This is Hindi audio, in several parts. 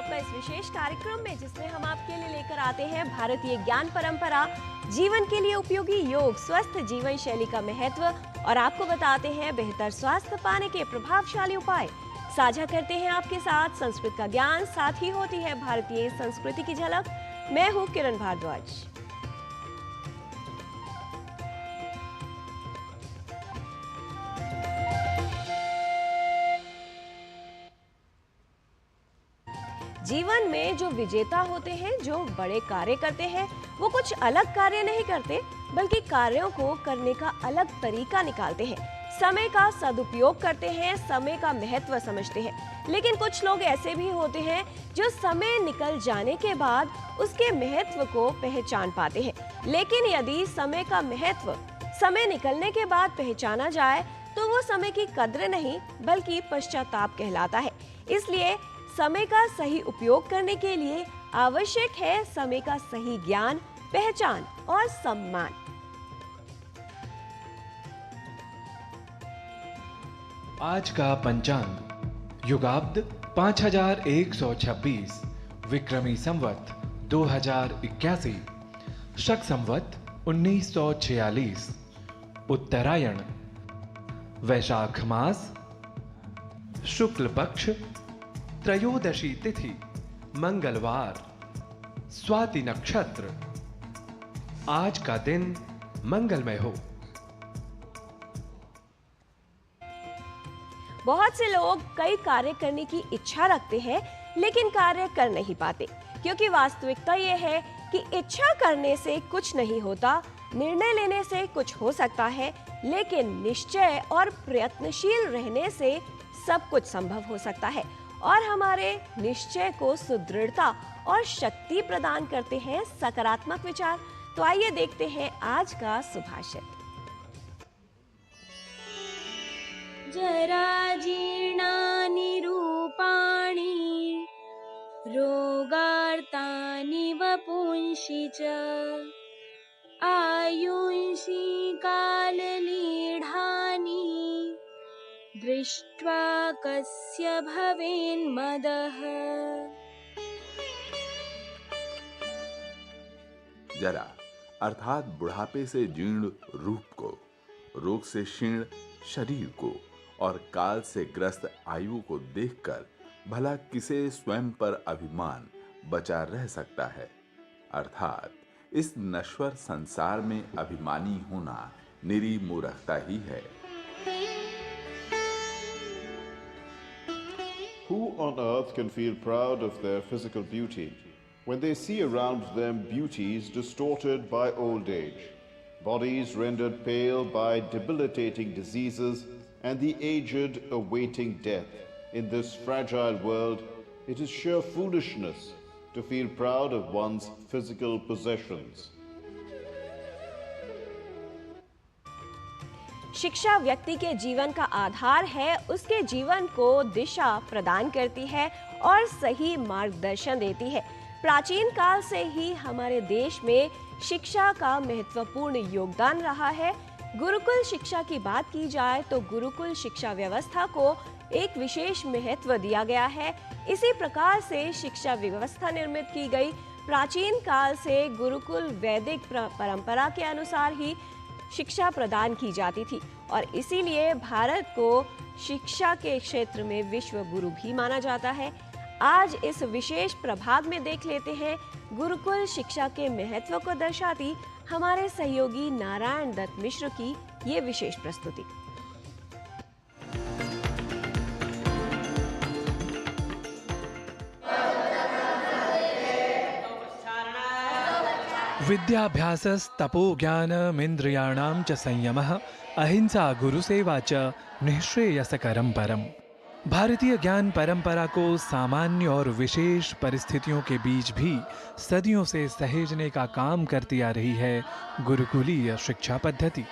आपका इस विशेष कार्यक्रम में, जिसमें हम आपके लिए लेकर आते हैं भारतीय ज्ञान परंपरा, जीवन के लिए उपयोगी योग, स्वस्थ जीवन शैली का महत्व और आपको बताते हैं बेहतर स्वास्थ्य पाने के प्रभावशाली उपाय। साझा करते हैं आपके साथ संस्कृत का ज्ञान, साथ ही होती है भारतीय संस्कृति की झलक। मैं हूँ किरण भारद्वाज। जीवन में जो विजेता होते हैं, जो बड़े कार्य करते हैं, वो कुछ अलग कार्य नहीं करते, बल्कि कार्यों को करने का अलग तरीका निकालते हैं। समय का सदुपयोग करते हैं, समय का महत्व समझते हैं। लेकिन कुछ लोग ऐसे भी होते हैं जो समय निकल जाने के बाद उसके महत्व को पहचान पाते हैं। लेकिन यदि समय का महत्व समय निकलने के बाद पहचाना जाए तो वो समय की कद्र नहीं, बल्कि पश्चाताप कहलाता है। इसलिए समय का सही उपयोग करने के लिए आवश्यक है समय का सही ज्ञान, पहचान और सम्मान। आज का पंचांग युगाब्द 5126, विक्रमी संवत 2081, शक संवत 1946, उत्तरायण, वैशाख मास, शुक्ल पक्ष, त्रयोदशी तिथि, मंगलवार, स्वाति नक्षत्र। आज का दिन मंगलमय हो। बहुत से लोग कई कार्य करने की इच्छा रखते हैं, लेकिन कार्य कर नहीं पाते, क्योंकि वास्तविकता यह है कि इच्छा करने से कुछ नहीं होता, निर्णय लेने से कुछ हो सकता है, लेकिन निश्चय और प्रयत्नशील रहने से सब कुछ संभव हो सकता है। और हमारे निश्चय को सुदृढ़ता और शक्ति प्रदान करते हैं सकारात्मक विचार। तो आइए देखते हैं आज का सुभाषित। जरा जीर्णानि रूपाणि रोगार्तानि वपुंषि च आयुंषि काललीढानि दृष्ट्वा कस्य भवेन्मदः। जरा अर्थात बुढ़ापे से जीर्ण रूप को, रोग से क्षीण शरीर को और काल से ग्रस्त आयु को देखकर भला किसे स्वयं पर अभिमान बचा रह सकता है। अर्थात इस नश्वर संसार में अभिमानी होना निरी मूर्खता ही है। Who on earth can feel proud of their physical beauty when they see around them beauties distorted by old age, bodies rendered pale by debilitating diseases, and the aged awaiting death? In this fragile world, it is sheer foolishness to feel proud of one's physical possessions. शिक्षा व्यक्ति के जीवन का आधार है, उसके जीवन को दिशा प्रदान करती है और सही मार्गदर्शन देती है। प्राचीन काल से ही हमारे देश में शिक्षा का महत्वपूर्ण योगदान रहा है। गुरुकुल शिक्षा की बात की जाए तो गुरुकुल शिक्षा व्यवस्था को एक विशेष महत्व दिया गया है। इसी प्रकार से शिक्षा व्यवस्था निर्मित की गई। प्राचीन काल से गुरुकुल वैदिक परंपरा के अनुसार ही शिक्षा प्रदान की जाती थी और इसीलिए भारत को शिक्षा के क्षेत्र में विश्व गुरु भी माना जाता है। आज इस विशेष प्रभाग में देख लेते हैं गुरुकुल शिक्षा के महत्व को दर्शाती हमारे सहयोगी नारायण दत्त मिश्र की ये विशेष प्रस्तुति। विद्याभ्यासस्तपो ज्ञानमिन्द्रियाणां च संयमः अहिंसा गुरुसेवा च निःश्रेयसकरं परम्। भारतीय ज्ञान परंपरा को सामान्य और विशेष परिस्थितियों के बीच भी सदियों से सहेजने का काम करती आ रही है गुरुकुलीय शिक्षा पद्धति।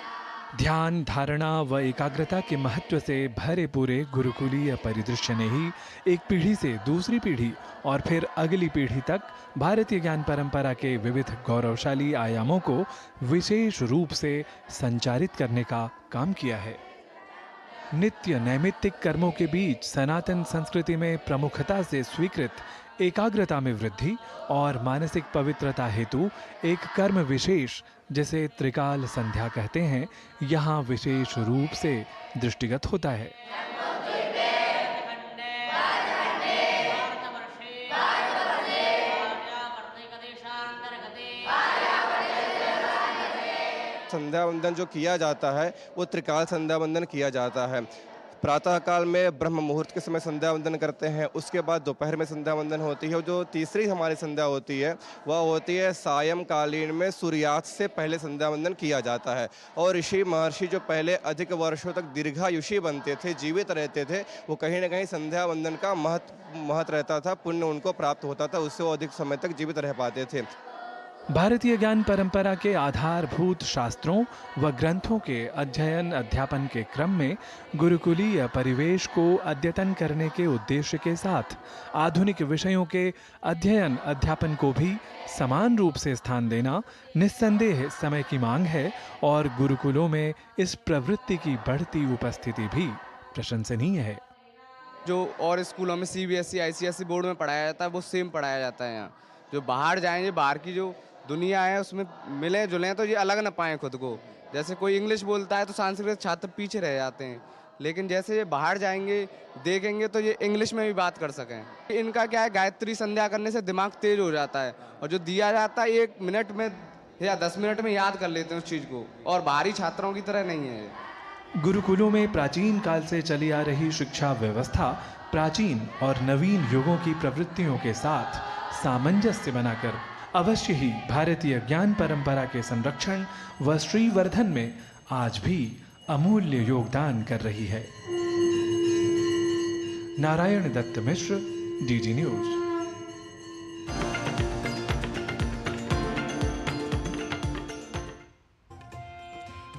ध्यान, धारणा व एकाग्रता के महत्व से भरे पूरे गुरुकुलीय परिदृश्य ने ही एक पीढ़ी से दूसरी पीढ़ी और फिर अगली पीढ़ी तक भारतीय ज्ञान परंपरा के विविध गौरवशाली आयामों को विशेष रूप से संचारित करने का काम किया है। नित्य नैमित्तिक कर्मों के बीच सनातन संस्कृति में प्रमुखता से स्वीकृत एकाग्रता में वृद्धि और मानसिक पवित्रता हेतु एक कर्म विशेष, जिसे त्रिकाल संध्या कहते हैं, यहाँ विशेष रूप से दृष्टिगत होता है। संध्या वंदन जो किया जाता है वो त्रिकाल संध्या वंदन किया जाता है। प्रातः काल में ब्रह्म मुहूर्त के समय संध्या वंदन करते हैं, उसके बाद दोपहर में संध्या वंदन होती है। और जो तीसरी हमारी संध्या होती है वह होती है सायंकालीन में, सूर्यास्त से पहले संध्या वंदन किया जाता है। और ऋषि महर्षि जो पहले अधिक वर्षों तक दीर्घायुषी बनते थे, जीवित रहते थे, वो कहीं ना कहीं संध्या वंदन का महत्व रहता था, पुण्य उनको प्राप्त होता था, उससे वो अधिक समय तक जीवित रह पाते थे। भारतीय ज्ञान परंपरा के आधारभूत शास्त्रों व ग्रंथों के अध्ययन अध्यापन के क्रम में गुरुकुलीय परिवेश को अद्यतन करने के उद्देश्य के साथ आधुनिक विषयों के अध्ययन अध्यापन को भी समान रूप से स्थान देना निस्संदेह समय की मांग है और गुरुकुलों में इस प्रवृत्ति की बढ़ती उपस्थिति भी प्रशंसनीय है। जो और स्कूलों में CBSE ICSE बोर्ड में पढ़ाया जाता है वो सेम पढ़ाया जाता है। यहाँ जो बाहर जाएंगे, बाहर की जो दुनिया है उसमें मिले जुले तो ये अलग ना पाएँ खुद को। जैसे कोई इंग्लिश बोलता है तो संस्कृत छात्र पीछे रह जाते हैं, लेकिन जैसे ये बाहर जाएंगे देखेंगे तो ये इंग्लिश में भी बात कर सकें। इनका क्या है, गायत्री संध्या करने से दिमाग तेज हो जाता है और जो दिया जाता है 1 मिनट में या 10 मिनट में याद कर लेते हैं उस चीज़ को, और बाहरी छात्रों की तरह नहीं है। गुरुकुलों में प्राचीन काल से चली आ रही शिक्षा व्यवस्था प्राचीन और नवीन युगों की प्रवृत्तियों के साथ सामंजस्य बनाकर अवश्य ही भारतीय ज्ञान परंपरा के संरक्षण व श्रीवर्धन में आज भी अमूल्य योगदान कर रही है। नारायण दत्त मिश्र, DG न्यूज।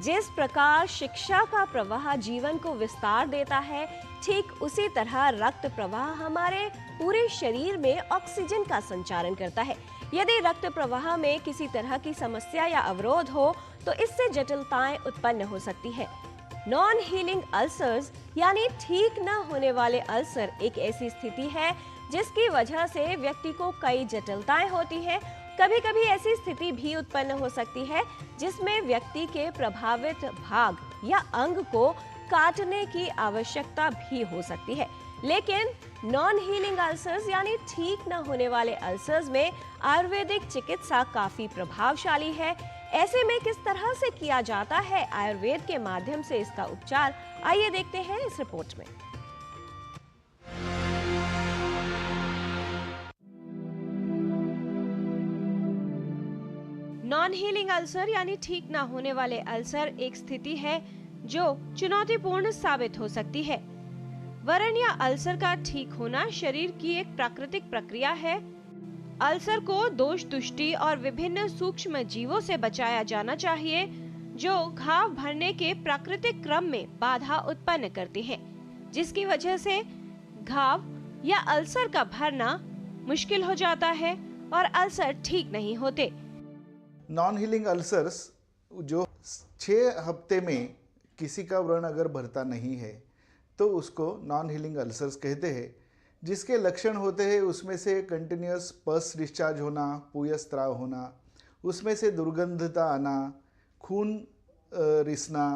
जिस प्रकार शिक्षा का प्रवाह जीवन को विस्तार देता है, ठीक उसी तरह रक्त प्रवाह हमारे पूरे शरीर में ऑक्सीजन का संचारण करता है। यदि रक्त प्रवाह में किसी तरह की समस्या या अवरोध हो तो इससे जटिलताएं उत्पन्न हो सकती है। नॉन हीलिंग अल्सर्स यानी ठीक न होने वाले अल्सर एक ऐसी स्थिति है जिसकी वजह से व्यक्ति को कई जटिलताएं होती है। कभी कभी ऐसी स्थिति भी उत्पन्न हो सकती है जिसमें व्यक्ति के प्रभावित भाग या अंग को काटने की आवश्यकता भी हो सकती है। लेकिन नॉन हीलिंग अल्सर्स यानी ठीक न होने वाले अल्सर्स में आयुर्वेदिक चिकित्सा काफी प्रभावशाली है। ऐसे में किस तरह से किया जाता है आयुर्वेद के माध्यम से इसका उपचार, आइए देखते हैं इस रिपोर्ट में। नॉन हीलिंग अल्सर यानी ठीक ना होने वाले अल्सर एक स्थिति है जो चुनौतीपूर्ण साबित हो सकती है। वरन या अल्सर का ठीक होना शरीर की एक प्राकृतिक प्रक्रिया है। अल्सर को दोष दुष्टि और विभिन्न सूक्ष्म जीवों से बचाया जाना चाहिए जो घाव भरने के प्राकृतिक क्रम में बाधा उत्पन्न करते हैं, जिसकी वजह से घाव या अल्सर का भरना मुश्किल हो जाता है और अल्सर ठीक नहीं होते। नॉन हीलिंग अल्सर्स जो 6 हफ्ते में किसी का व्रण अगर भरता नहीं है तो उसको नॉन हीलिंग अल्सर्स कहते हैं। जिसके लक्षण होते हैं उसमें से कंटिन्यूस पस डिस्चार्ज होना, पूयस्त्राव होना, उसमें से दुर्गंधता आना, खून रिसना,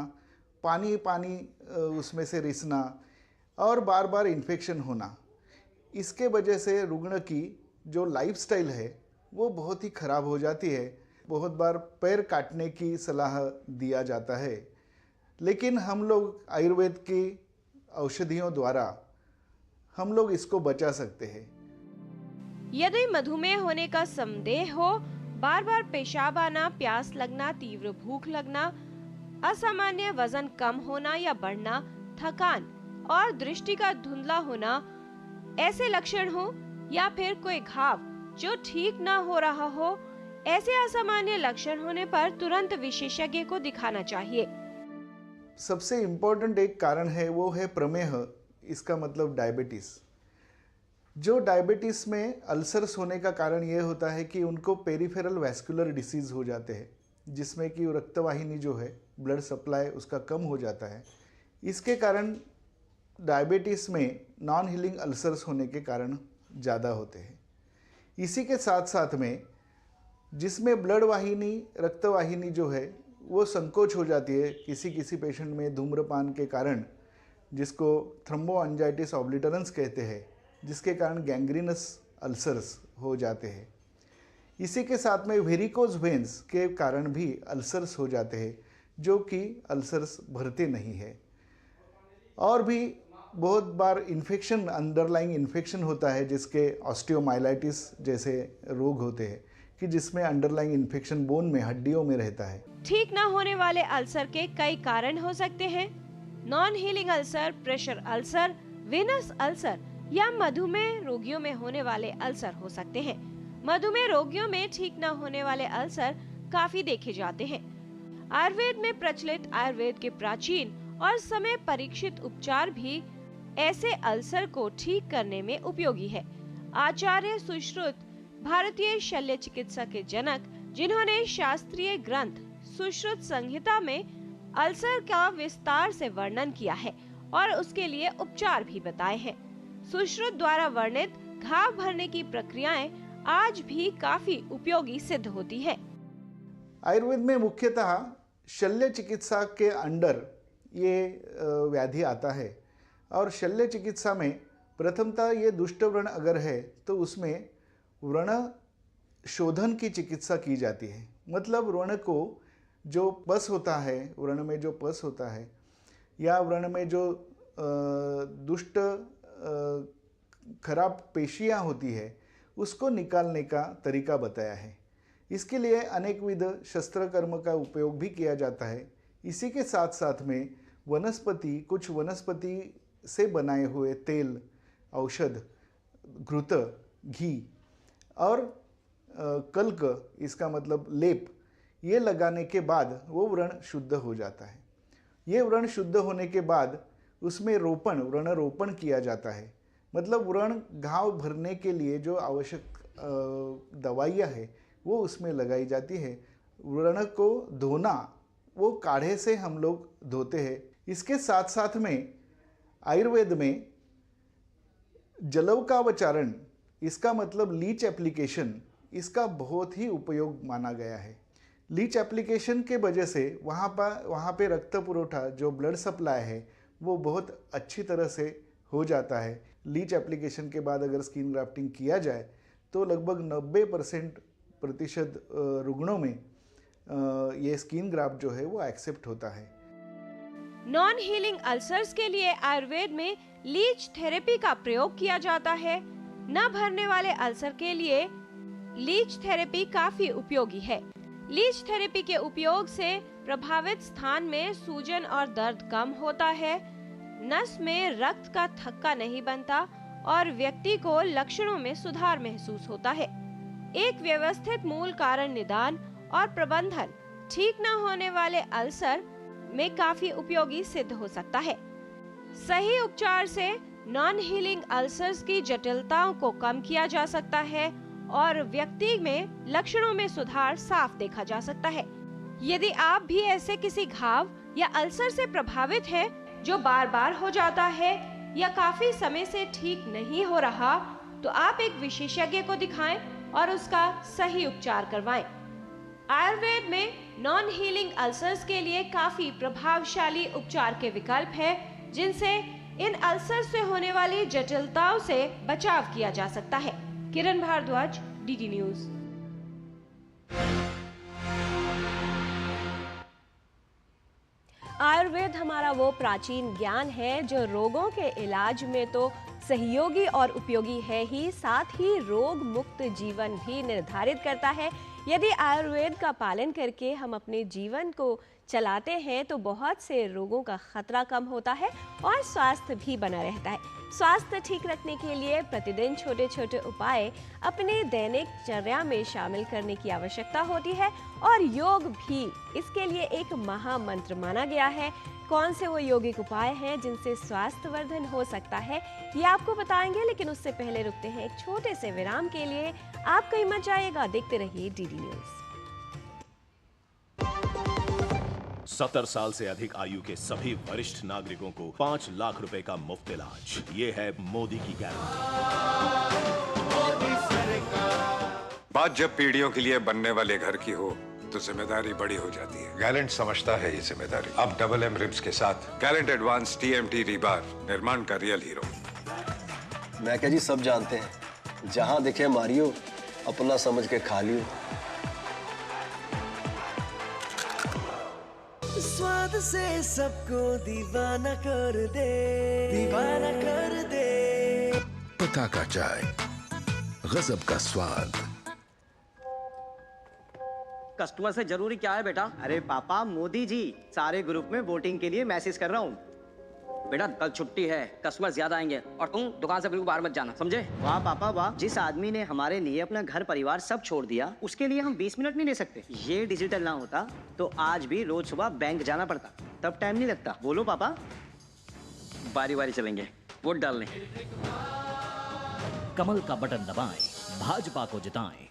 पानी उसमें से रिसना और बार बार इन्फेक्शन होना। इसके वजह से रुग्ण की जो लाइफस्टाइल है वो बहुत ही ख़राब हो जाती है। बहुत बार पैर काटने की सलाह दिया जाता है, लेकिन हम लोग आयुर्वेद की औषधियों द्वारा हम लोग इसको बचा सकते हैं। यदि मधुमेह होने का संदेह हो, बार बार पेशाब आना, प्यास लगना, तीव्र भूख लगना, असामान्य वजन कम होना या बढ़ना, थकान और दृष्टि का धुंधला होना, ऐसे लक्षण हो या फिर कोई घाव जो ठीक ना हो रहा हो, ऐसे असामान्य लक्षण होने पर तुरंत विशेषज्ञ को दिखाना चाहिए। सबसे इम्पोर्टेंट एक कारण है वो है प्रमेह, इसका मतलब डायबिटीज़। जो डायबिटीज़ में अल्सर्स होने का कारण ये होता है कि उनको पेरिफेरल वैस्कुलर डिसीज़ हो जाते हैं, जिसमें कि रक्तवाहिनी जो है ब्लड सप्लाई उसका कम हो जाता है। इसके कारण डायबिटीज़ में नॉन हीलिंग अल्सर्स होने के कारण ज़्यादा होते हैं। इसी के साथ साथ में जिसमें ब्लड वाहिनी, रक्तवाहिनी जो है वो संकोच हो जाती है किसी किसी पेशेंट में धूम्रपान के कारण, जिसको थ्रोम्बोएंजाइटिस ऑब्लिटरेंस कहते हैं, जिसके कारण गैंग्रीनस अल्सर्स हो जाते हैं। इसी के साथ में वेरिकोज वेन्स के कारण भी अल्सर्स हो जाते हैं, जो कि अल्सर्स भरते नहीं है। और भी बहुत बार इन्फेक्शन, अंडरलाइंग इन्फेक्शन होता है, जिसके ऑस्टियोमाइलाइटिस जैसे रोग होते हैं कि जिसमें अंडरलाइंग इन्फेक्शन बोन में, हड्डियों में रहता है। ठीक न होने वाले अल्सर के कई कारण हो सकते हैं। Non healing ulcer, pressure ulcer, venous ulcer या मधुमेह रोगियों में होने वाले अल्सर हो सकते हैं। मधुमेह रोगियों में ठीक न होने वाले अल्सर काफी देखे जाते हैं। आयुर्वेद में प्रचलित आयुर्वेद के प्राचीन और समय परीक्षित उपचार भी ऐसे अल्सर को ठीक करने में उपयोगी है। आचार्य सुश्रुत भारतीय शल्य चिकित्सा के जनक, जिन्होंने शास्त्रीय ग्रंथ सुश्रुत संहिता में अल्सर का विस्तार से वर्णन किया है और उसके लिए उपचार भी बताए हैं। सुश्रुत द्वारा वर्णित घाव भरने की प्रक्रियाएं आज भी काफी उपयोगी सिद्ध होती है। आयुर्वेद में मुख्यतः शल्य चिकित्सा के अंडर ये व्याधि आता है और शल्य चिकित्सा में प्रथमतः ये दुष्ट व्रण अगर है तो उसमें व्रण शोधन की चिकित्सा की जाती है। मतलब व्रण को जो पस होता है, व्रण में जो पस होता है या व्रण में जो दुष्ट खराब पेशियां होती है, उसको निकालने का तरीका बताया है। इसके लिए अनेकविध शस्त्र कर्म का उपयोग भी किया जाता है। इसी के साथ साथ में वनस्पति, कुछ वनस्पति से बनाए हुए तेल, औषध, घृत, घी और कल्क, इसका मतलब लेप, ये लगाने के बाद वो व्रण शुद्ध हो जाता है। ये व्रण शुद्ध होने के बाद उसमें रोपण, व्रण रोपण किया जाता है। मतलब व्रण घाव भरने के लिए जो आवश्यक दवाइयाँ है वो उसमें लगाई जाती है। व्रण को धोना, वो काढ़े से हम लोग धोते हैं। इसके साथ साथ में आयुर्वेद में जलौकावचारण, इसका मतलब लीच एप्लीकेशन, इसका बहुत ही उपयोग माना गया है। लीच एप्लीकेशन के वजह से वहाँ पे रक्त पुरोठा, जो ब्लड सप्लाई है, वो बहुत अच्छी तरह से हो जाता है। लीच एप्लीकेशन के बाद अगर स्किन ग्राफ्टिंग किया जाए तो लगभग 90% रुग्णों में ये स्किन ग्राफ्ट जो है वो एक्सेप्ट होता है। नॉन हीलिंग अल्सर्स के लिए आयुर्वेद में लीच थेरेपी का प्रयोग किया जाता है। न भरने वाले अल्सर के लिए लीच थेरेपी काफी उपयोगी है। लीच थेरेपी के उपयोग से प्रभावित स्थान में सूजन और दर्द कम होता है, नस में रक्त का थक्का नहीं बनता और व्यक्ति को लक्षणों में सुधार महसूस होता है। एक व्यवस्थित मूल कारण निदान और प्रबंधन ठीक न होने वाले अल्सर में काफी उपयोगी सिद्ध हो सकता है। सही उपचार से नॉन हीलिंग अल्सर्स की जटिलताओं को कम किया जा सकता है और व्यक्ति में लक्षणों में सुधार साफ देखा जा सकता है। यदि आप भी ऐसे किसी घाव या अल्सर से प्रभावित हैं जो बार बार हो जाता है या काफी समय से ठीक नहीं हो रहा, तो आप एक विशेषज्ञ को दिखाएं और उसका सही उपचार करवाएं। आयुर्वेद में नॉन हीलिंग अल्सर्स के लिए काफी प्रभावशाली उपचार के विकल्प है, जिनसे इन अल्सर से होने वाली जटिलताओं से बचाव किया जा सकता है। किरण भारद्वाज, डीडी न्यूज। आयुर्वेद हमारा वो प्राचीन ज्ञान है जो रोगों के इलाज में तो सहयोगी और उपयोगी है ही, साथ ही रोग मुक्त जीवन भी निर्धारित करता है। यदि आयुर्वेद का पालन करके हम अपने जीवन को चलाते हैं तो बहुत से रोगों का खतरा कम होता है और स्वास्थ्य भी बना रहता है। स्वास्थ्य ठीक रखने के लिए प्रतिदिन छोटे छोटे उपाय अपने दैनिक चर्या में शामिल करने की आवश्यकता होती है और योग भी इसके लिए एक महामंत्र माना गया है। कौन से वो यौगिक उपाय हैं जिनसे स्वास्थ्य वर्धन हो सकता है, ये आपको बताएंगे, लेकिन उससे पहले रुकते हैं एक छोटे से विराम के लिए। आप कहीं मत जाइएगा, देखते रहिए डीडी न्यूज। 70 साल से अधिक आयु के सभी वरिष्ठ नागरिकों को 5 लाख रुपए का मुफ्त इलाज। ये है मोदी की गारंटी। बात जब पीढ़ियों के लिए बनने वाले घर की हो तो जिम्मेदारी बड़ी हो जाती है। गैलेंट समझता है ये जिम्मेदारी। अब डबल एम रिब्स के साथ गैलेंट एडवांस TMT रीबार, निर्माण का रियल हीरो। मैं क्या जी, सब जानते हैं, जहां दिखे मारियो, अपना समझ के खा लियो। स्वाद से सबको दीवाना कर दे, दीवाना कर दे। पताका चाय, गजब का स्वाद। कस्टमर से जरूरी क्या है बेटा? अरे पापा, मोदी जी सारे ग्रुप में वोटिंग के लिए मैसेज कर रहा हूँ। बेटा कल छुट्टी है, कस्टमर ज्यादा आएंगे और तुम दुकान से बिल्कुल बाहर मत जाना, समझे? वाह पापा वाह, जिस आदमी ने हमारे लिए अपना घर परिवार सब छोड़ दिया, उसके लिए हम 20 मिनट नहीं ले सकते। ये डिजिटल ना होता तो आज भी रोज सुबह बैंक जाना पड़ता, तब टाइम नहीं लगता। बोलो पापा। बारी बारी चलेंगे, वोट डालने। कमल का बटन दबाएं, भाजपा को जिताएं।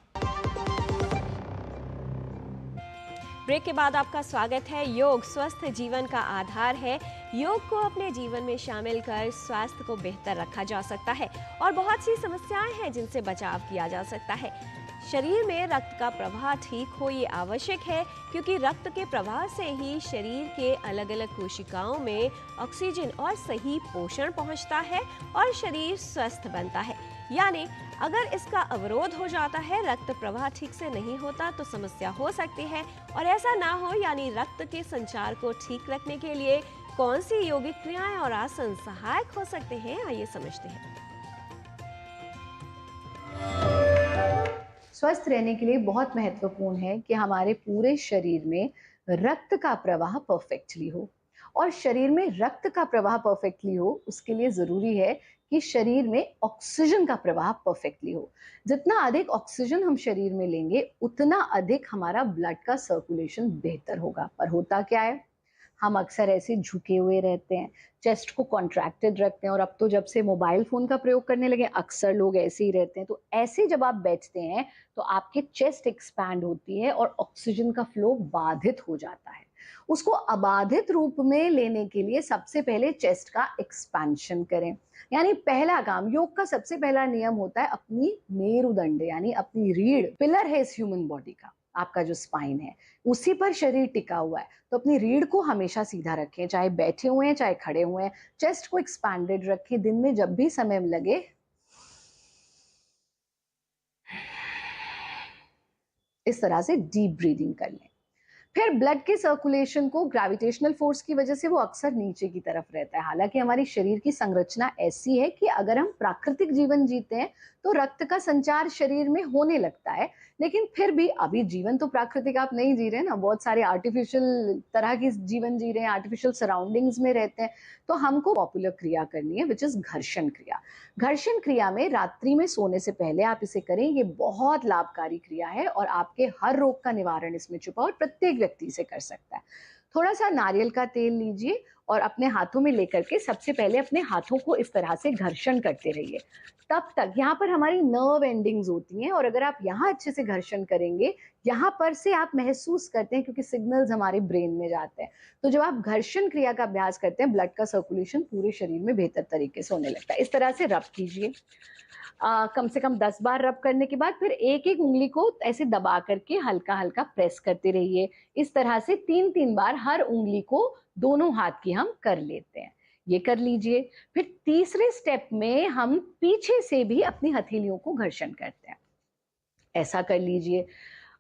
ब्रेक के बाद आपका स्वागत है। योग स्वस्थ जीवन का आधार है। योग को अपने जीवन में शामिल कर स्वास्थ्य को बेहतर रखा जा सकता है और बहुत सी समस्याएं हैं जिनसे बचाव किया जा सकता है। शरीर में रक्त का प्रवाह ठीक हो ये आवश्यक है, क्योंकि रक्त के प्रवाह से ही शरीर के अलग अलग कोशिकाओं में ऑक्सीजन और सही पोषण पहुंचता है और शरीर स्वस्थ बनता है। यानी अगर इसका अवरोध हो जाता है, रक्त प्रवाह ठीक से नहीं होता, तो समस्या हो सकती है। और ऐसा ना हो, यानी रक्त के संचार को ठीक रखने के लिए कौन सी योगिक क्रियाएं और आसन सहायक हो सकते हैं, आइए समझते हैं। स्वस्थ रहने के लिए बहुत महत्वपूर्ण है कि हमारे पूरे शरीर में रक्त का प्रवाह परफेक्टली हो, और शरीर में रक्त का प्रवाह परफेक्टली हो उसके लिए जरूरी है कि शरीर में ऑक्सीजन का प्रवाह परफेक्टली हो। जितना अधिक ऑक्सीजन हम शरीर में लेंगे उतना अधिक हमारा ब्लड का सर्कुलेशन बेहतर होगा। पर होता क्या है, हम अक्सर ऐसे झुके हुए रहते हैं, चेस्ट को कॉन्ट्रैक्टेड रखते हैं, और अब तो जब से मोबाइल फोन का प्रयोग करने लगे अक्सर लोग ऐसे ही रहते हैं। तो ऐसे जब आप बैठते हैं तो आपके चेस्ट एक्सपैंड होती है और ऑक्सीजन का फ्लो बाधित हो जाता है। उसको अबाधित रूप में लेने के लिए सबसे पहले चेस्ट का एक्सपेंशन करें। यानी पहला काम, योग का सबसे पहला नियम होता है अपनी मेरुदंड यानी अपनी रीढ़, पिलर है इस ह्यूमन बॉडी का, आपका जो स्पाइन है उसी पर शरीर टिका हुआ है। तो अपनी रीढ़ को हमेशा सीधा रखें, चाहे बैठे हुए हैं चाहे खड़े हुए हैं। चेस्ट को एक्सपैंडेड रखें। दिन में जब भी समय लगे इस तरह से डीप ब्रीदिंग कर लें। फिर ब्लड के सर्कुलेशन को ग्रेविटेशनल फोर्स की वजह से वो अक्सर नीचे की तरफ रहता है। हालांकि हमारी शरीर की संरचना ऐसी है कि अगर हम प्राकृतिक जीवन जीते हैं तो रक्त का संचार शरीर में होने लगता है, लेकिन फिर भी अभी जीवन तो प्राकृतिक आप नहीं जी रहे ना, बहुत सारे आर्टिफिशियल तरह की जीवन जी रहे हैं, आर्टिफिशियल सराउंडिंग्स में रहते हैं। तो हमको पॉपुलर क्रिया करनी है विच इज घर्षण क्रिया। घर्षण क्रिया में रात्रि में सोने से पहले आप इसे करें, ये बहुत लाभकारी क्रिया है और आपके हर रोग का निवारण इसमें छुपा और प्रत्येक व्यक्ति इसे कर सकता है। थोड़ा सा नारियल का तेल लीजिए और अपने हाथों में लेकर के सबसे पहले अपने हाथों को इस तरह से घर्षण करते रहिए। तब तक यहाँ पर हमारी नर्व एंडिंग्स होती हैं और अगर आप यहाँ अच्छे से घर्षण करेंगे, यहाँ पर से आप महसूस करते हैं क्योंकि सिग्नल्स हमारे ब्रेन में जाते हैं। तो जब आप घर्षण क्रिया का अभ्यास करते हैं ब्लड का सर्कुलेशन पूरे शरीर में बेहतर तरीके से होने लगता है। इस तरह से रब कीजिए। कम से कम 10 बार रब करने के बाद फिर एक एक उंगली को ऐसे दबा करके हल्का हल्का प्रेस करते रहिए। इस तरह से 3-3 बार हर उंगली को दोनों हाथ की हम कर लेते हैं। ये कर लीजिए। फिर तीसरे स्टेप में हम पीछे से भी अपनी हथेलियों को घर्षण करते हैं। ऐसा कर लीजिए।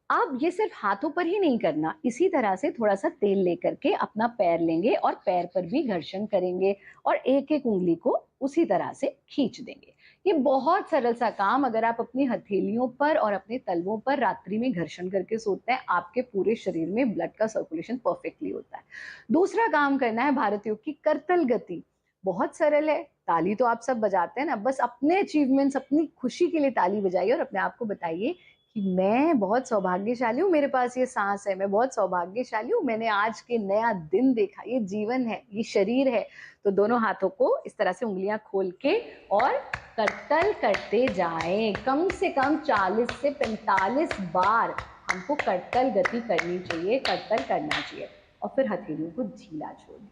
अब ये सिर्फ हाथों पर ही नहीं करना, इसी तरह से थोड़ा सा तेल लेकर के अपना पैर लेंगे और पैर पर भी घर्षण करेंगे और एक एक उंगली को उसी तरह से खींच देंगे। ये बहुत सरल सा काम अगर आप अपनी हथेलियों पर और अपने तलवों पर रात्रि में घर्षण करके सोते हैं, आपके पूरे शरीर में ब्लड का सर्कुलेशन परफेक्टली होता है। दूसरा काम करना है भारत योग की करतल गति। बहुत सरल है, ताली तो आप सब बजाते हैं ना, बस अपने अचीवमेंट्स, अपनी खुशी के लिए ताली बजाइए और अपने आप को बताइए कि मैं बहुत सौभाग्यशाली हूँ, मेरे पास ये सांस है, मैं बहुत सौभाग्यशाली हूँ, मैंने आज के नया दिन देखा, ये जीवन है, ये शरीर है। तो दोनों हाथों को इस तरह से उंगलियां खोल के और करतल करते जाएं। कम से कम 40 से 45 बार हमको करतल गति करनी चाहिए, करतल करना चाहिए और फिर हथेलियों को ढीला छोड़ें।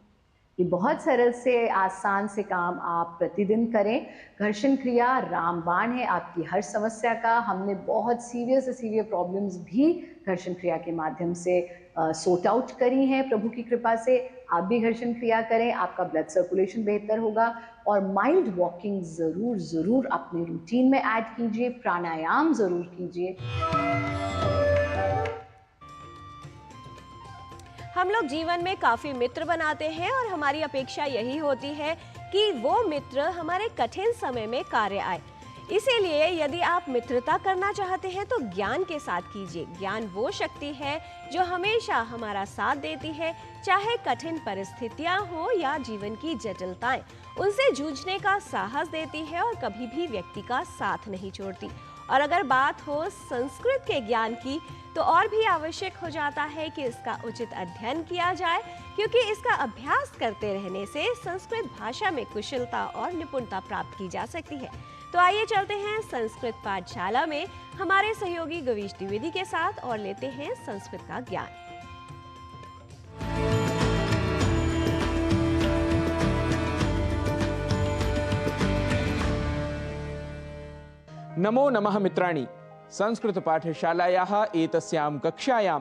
ये बहुत सरल से आसान से काम आप प्रतिदिन करें। घर्षण क्रिया रामबाण है आपकी हर समस्या का। हमने बहुत सीवियर प्रॉब्लम्स भी घर्षण क्रिया के माध्यम से सॉर्ट आउट करी हैं प्रभु की कृपा से। आप भी घर्षण क्रिया करें, आपका ब्लड सर्कुलेशन बेहतर होगा। और माइल्ड वॉकिंग ज़रूर अपने रूटीन में ऐड कीजिए, प्राणायाम ज़रूर कीजिए। हम लोग जीवन में काफ़ी मित्र बनाते हैं और हमारी अपेक्षा यही होती है कि वो मित्र हमारे कठिन समय में कार्य आए। इसीलिए यदि आप मित्रता करना चाहते हैं तो ज्ञान के साथ कीजिए। ज्ञान वो शक्ति है जो हमेशा हमारा साथ देती है, चाहे कठिन परिस्थितियां हो या जीवन की जटिलताएं, उनसे जूझने का साहस देती है और कभी भी व्यक्ति का साथ नहीं छोड़ती। और अगर बात हो संस्कृत के ज्ञान की तो और भी आवश्यक हो जाता है कि इसका उचित अध्ययन किया जाए, क्योंकि इसका अभ्यास करते रहने से संस्कृत भाषा में कुशलता और निपुणता प्राप्त की जा सकती है। तो आइए चलते हैं संस्कृत पाठशाला में हमारे सहयोगी गवीश द्विवेदी के साथ और लेते हैं संस्कृत का ज्ञान। नमो नमः मित्राणि। संस्कृत पाठशालायाः एतस्यां कक्षायां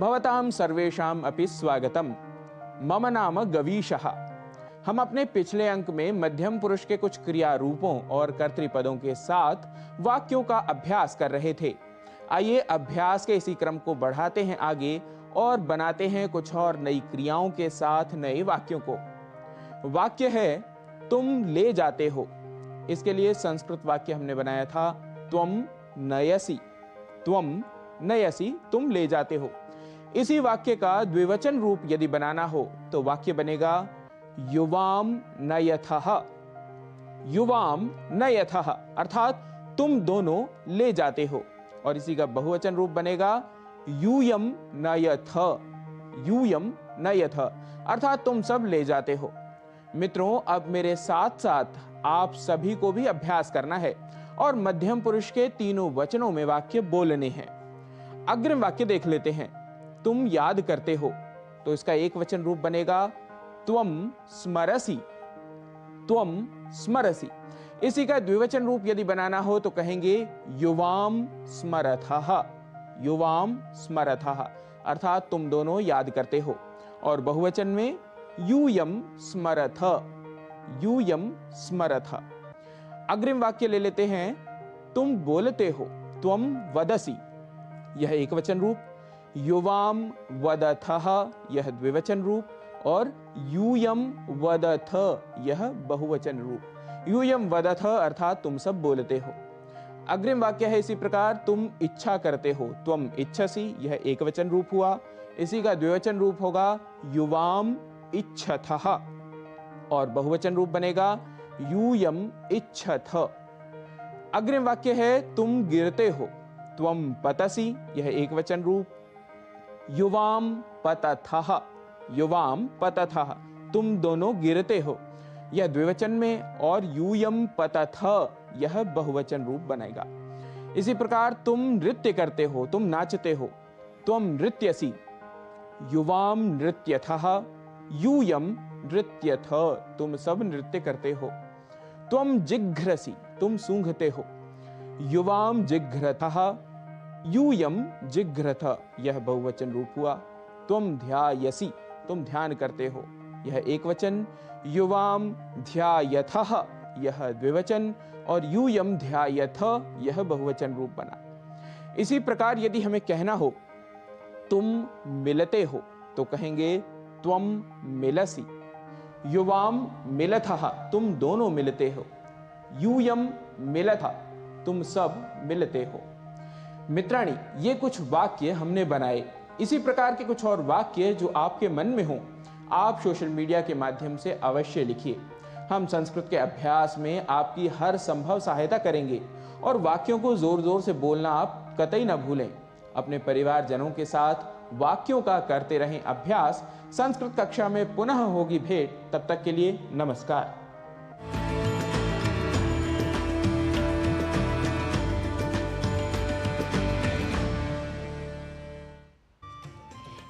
भवतां सर्वेषाम् अपि स्वागतम्। मम नाम गवीशः। हम अपने पिछले अंक में मध्यम पुरुष के कुछ क्रिया रूपों और कर्तृपदों के साथ वाक्यों का अभ्यास कर रहे थे। आइए अभ्यास के इसी क्रम को बढ़ाते हैं आगे और बनाते हैं कुछ और नई क्रियाओं के साथ नए वाक्यों को। वाक्य है तुम ले जाते हो। इसके लिए संस्कृत वाक्य हमने बनाया था त्वम नयसि। त्वम नयसि, तुम ले जाते हो। इसी वाक्य का द्विवचन रूप यदि बनाना हो तो वाक्य बनेगा युवाम नयथः। युवाम नयथः अर्थात तुम दोनों ले जाते हो। और इसी का बहुवचन रूप बनेगा यूयम नयथ। यूयम नयथ अर्थात तुम सब ले जाते हो। मित्रों, अब मेरे साथ साथ आप सभी को भी अभ्यास करना है और मध्यम पुरुष के तीनों वचनों में वाक्य बोलने हैं। अग्रिम वाक्य देख लेते हैं। तुम याद करते हो, तो इसका एक वचन रूप बनेगा त्वम स्मरसि। त्वम स्मरसि। इसी का द्विवचन रूप यदि बनाना हो तो कहेंगे युवाम स्मरथः। युवाम स्मरथः अर्थात तुम दोनों याद करते हो। और बहुवचन में यूयम स्मरथ। यूयम स्मरथ। अग्रिम वाक्य ले लेते हैं। तुम बोलते हो, त्वम वदसि। यह एक वचन रूप। युवाम वदथः यह द्विवचन रूप। और यूयम वदथ यह बहुवचन रूप। यूयम वदथ अर्थात तुम सब बोलते हो। अग्रिम वाक्य है इसी प्रकार तुम इच्छा करते हो। त्वम इच्छसि यह एक वचन रूप हुआ। इसी का द्विवचन रूप होगा युवाम इच्छथः। और बहुवचन रूप बनेगा यूयम इच्छथ। अग्रिम वाक्य है तुम गिरते हो। त्वम पतसि यह एक वचन रूप। युवाम पतथः। युवाम पतथः तुम दोनों गिरते हो, यह द्विवचन में। और यूयम पतथ यह बहुवचन रूप बनेगा। इसी प्रकार तुम नृत्य करते हो, तुम नाचते हो। त्वम नृत्यसि। युवाम नृत्यथः। यूयम नृत्यथ तुम सब नृत्य करते हो। त्वम जिघ्रसि तुम सूंघते हो। युवाम जिघ्रतः। यूयम जिघ्रथ यह बहुवचन रूप हुआ। त्वम ध्यायसि तुम ध्यान करते हो, यह एक वचन। युवाम ध्यायथः यह द्विवचन। और यूयम ध्यायथ यह बहुवचन रूप बना। इसी प्रकार यदि हमें कहना हो तुम मिलते हो तो कहेंगे त्वम मिलसि। युवाम मिलथः तुम दोनों मिलते हो। यूयम मिलथ तुम सब मिलते हो। मित्राणि, ये कुछ वाक्य हमने बनाए। इसी प्रकार के कुछ और वाक्य जो आपके मन में हो आप सोशल मीडिया के माध्यम से अवश्य लिखिए। हम संस्कृत के अभ्यास में आपकी हर संभव सहायता करेंगे और वाक्यों को जोर जोर से बोलना आप कतई न भूलें। अपने परिवारजनों के साथ वाक्यों का करते रहें अभ्यास। संस्कृत कक्षा में पुनः होगी भेंट। तब तक के लिए नमस्कार।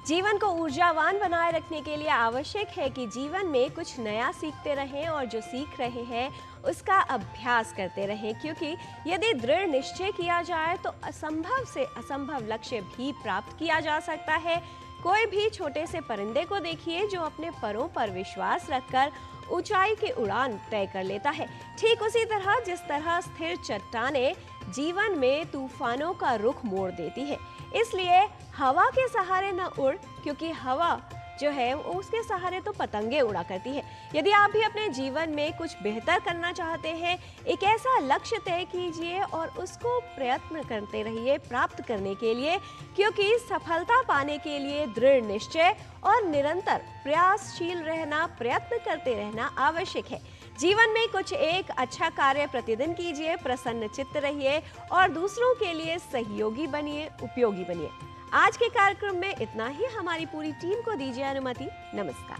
जीवन को ऊर्जावान बनाए रखने के लिए आवश्यक है कि जीवन में कुछ नया सीखते रहें और जो सीख रहे हैं उसका अभ्यास करते रहें, क्योंकि यदि दृढ़ निश्चय किया जाए तो असंभव से असंभव लक्ष्य भी प्राप्त किया जा सकता है। कोई भी छोटे से परिंदे को देखिए जो अपने परों पर विश्वास रखकर ऊंचाई की उड़ान तय कर लेता है। ठीक उसी तरह जिस तरह स्थिर चट्टानें जीवन में तूफानों का रुख मोड़ देती है, इसलिए हवा के सहारे न उड़, क्योंकि हवा जो है उसके सहारे तो पतंगे उड़ा करती है। यदि आप भी अपने जीवन में कुछ बेहतर करना चाहते हैं, एक ऐसा लक्ष्य तय कीजिए और उसको प्रयत्न करते रहिए प्राप्त करने के लिए, क्योंकि सफलता पाने के लिए दृढ़ निश्चय और निरंतर प्रयासशील रहना, प्रयत्न करते रहना आवश्यक है। जीवन में कुछ एक अच्छा कार्य प्रतिदिन कीजिए, प्रसन्न चित्त रहिए और दूसरों के लिए सहयोगी बनिए, उपयोगी बनिए। आज के कार्यक्रम में इतना ही। हमारी पूरी टीम को दीजिए अनुमति। नमस्कार।